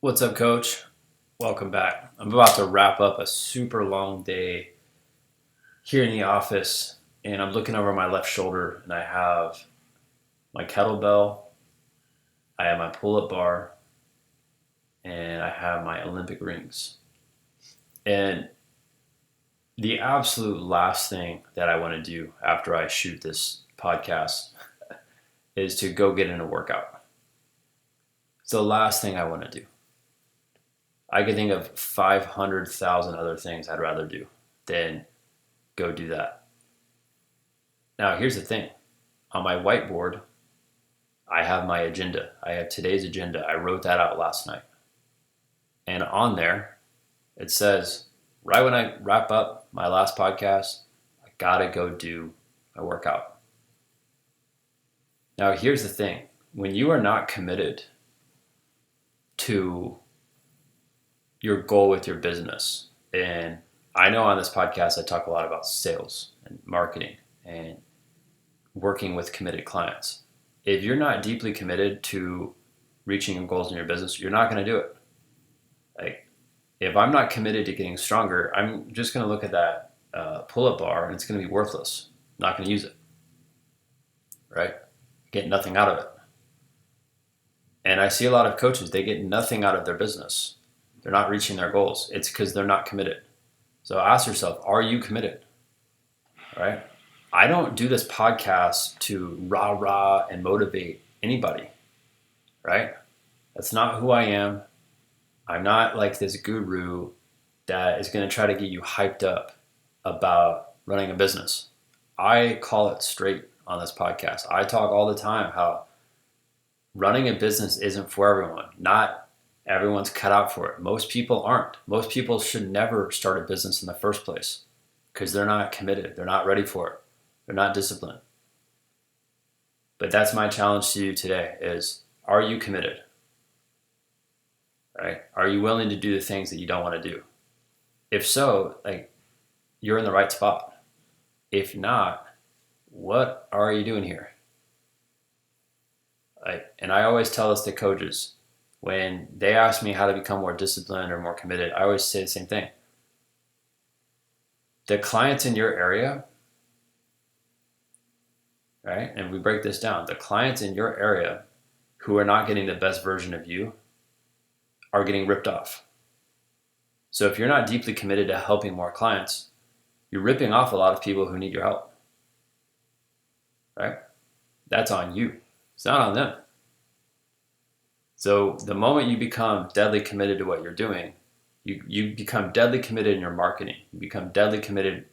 What's up, coach? Welcome back. I'm about to wrap up a super long day here in the office, and I'm looking over my left shoulder, and I have my kettlebell, I have my pull up bar, and I have my Olympic rings. And the absolute last thing that I want to do after I shoot this podcast is to go get in a workout. It's the last thing I want to do. I can think of 500,000 other things I'd rather do than go do that. Now, here's the thing. On my whiteboard, I have my agenda. I have today's agenda. I wrote that out last night. And on there, it says, right when I wrap up my last podcast, I gotta go do my workout. Now, here's the thing. When you are not committed to your goal with your business, and I know on this podcast I talk a lot about sales and marketing and working with committed clients. If you're not deeply committed to reaching your goals in your business, you're not going to do it. Like, if I'm not committed to getting stronger, I'm just going to look at that pull-up bar and it's going to be worthless. I'm not going to use it, right? Get nothing out of it. And I see a lot of coaches, they get nothing out of their business. They're not reaching their goals. It's because they're not committed. So ask yourself, are you committed? Right? I don't do this podcast to rah-rah and motivate anybody, right? That's not who I am. I'm not like this guru that is going to try to get you hyped up about running a business. I call it straight on this podcast. I talk all the time how running a business isn't for everyone. Not everyone's cut out for it. Most people aren't. Most people should never start a business in the first place because they're not committed. They're not ready for it. They're not disciplined. But that's my challenge to you today is, are you committed? Right? Are you willing to do the things that you don't want to do? If so, you're in the right spot. If not, what are you doing here? And I always tell this to coaches when they ask me how to become more disciplined or more committed. I always say the same thing. The clients in your area, right? And we break this down. The clients in your area who are not getting the best version of you are getting ripped off. So if you're not deeply committed to helping more clients, you're ripping off a lot of people who need your help, right? That's on you. It's not on them. So the moment you become deadly committed to what you're doing, you become deadly committed in your marketing. You become deadly committed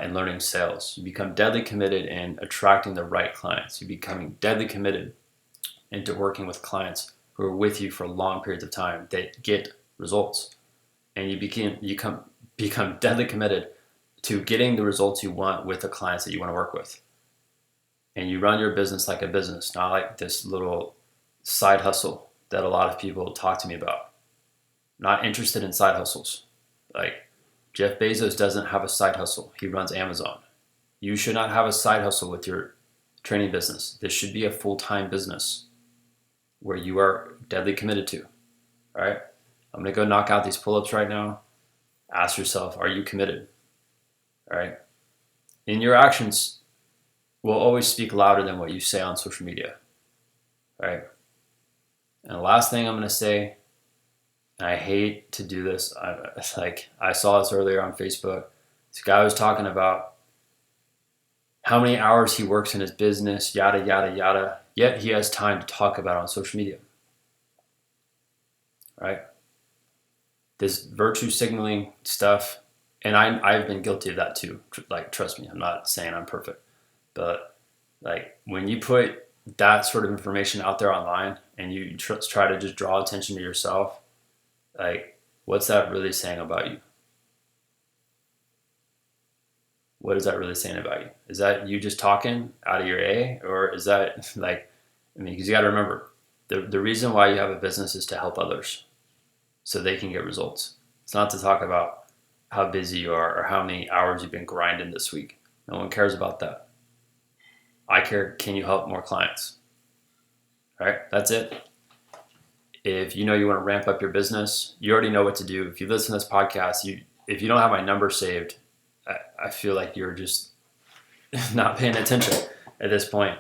in learning sales. You become deadly committed in attracting the right clients. You're becoming deadly committed into working with clients who are with you for long periods of time that get results. And you become deadly committed to getting the results you want with the clients that you want to work with. And you run your business like a business, not like this little side hustle that a lot of people talk to me about. Not interested in side hustles. Like, Jeff Bezos doesn't have a side hustle. He runs Amazon. You should not have a side hustle with your training business. This should be a full-time business where you are deadly committed to. All right? I'm going to go knock out these pull-ups right now. Ask yourself, are you committed? All right? And your actions will always speak louder than what you say on social media. All right? And the last thing I'm going to say, and I hate to do this, I saw this earlier on Facebook. This guy was talking about how many hours he works in his business, yada, yada, yada, yet he has time to talk about it on social media. Right? This virtue signaling stuff, and I've been guilty of that too. Like, trust me, I'm not saying I'm perfect. But like, when you put that sort of information out there online and you try to just draw attention to yourself, like, what's that really saying about you? What is that really saying about you? Is that you just talking out of your A? Or is that because you got to remember, the reason why you have a business is to help others so they can get results. It's not to talk about how busy you are or how many hours you've been grinding this week. No one cares about that. I care, can you help more clients? All right, that's it. If you know you want to ramp up your business, you already know what to do. If you listen to this podcast, if you don't have my number saved, I feel like you're just not paying attention at this point.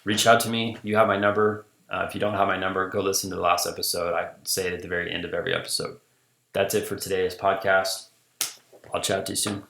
Reach out to me. You have my number. If you don't have my number, go listen to the last episode. I say it at the very end of every episode. That's it for today's podcast. I'll chat to you soon.